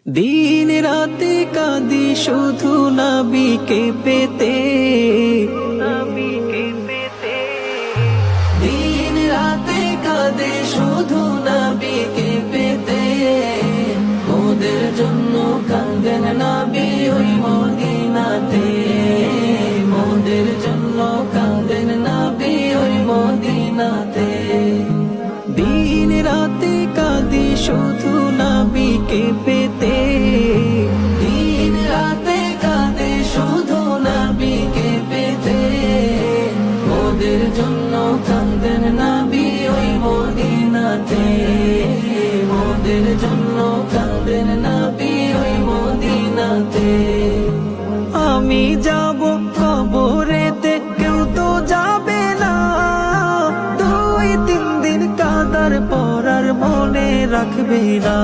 দিন রাতে কাঁদি শুধু নবীকে পেতে, দিন রাতে কাঁদে শুধু নবীকে পেতে। মোদের জন্য কাঁদেন নবী ওই মদিনাতে, মোদের জন্য কাঁদেন নবী ওই মদিনাতে। দিন রাতে কাঁদি শুধু নবীকে পেতে, দিন রাতে কাঁদে শুধু নবীকে পেতে। মোদের জন্য কাঁদেন নবী ওই মদিনাতে, মোদের জন্য কাঁদেন নবী ওই মদিনাতে। আমি যাব কবরেতে কেউ তো যাবে না, 2-3 দিন কাঁদার পর আর মনে রাখবে না।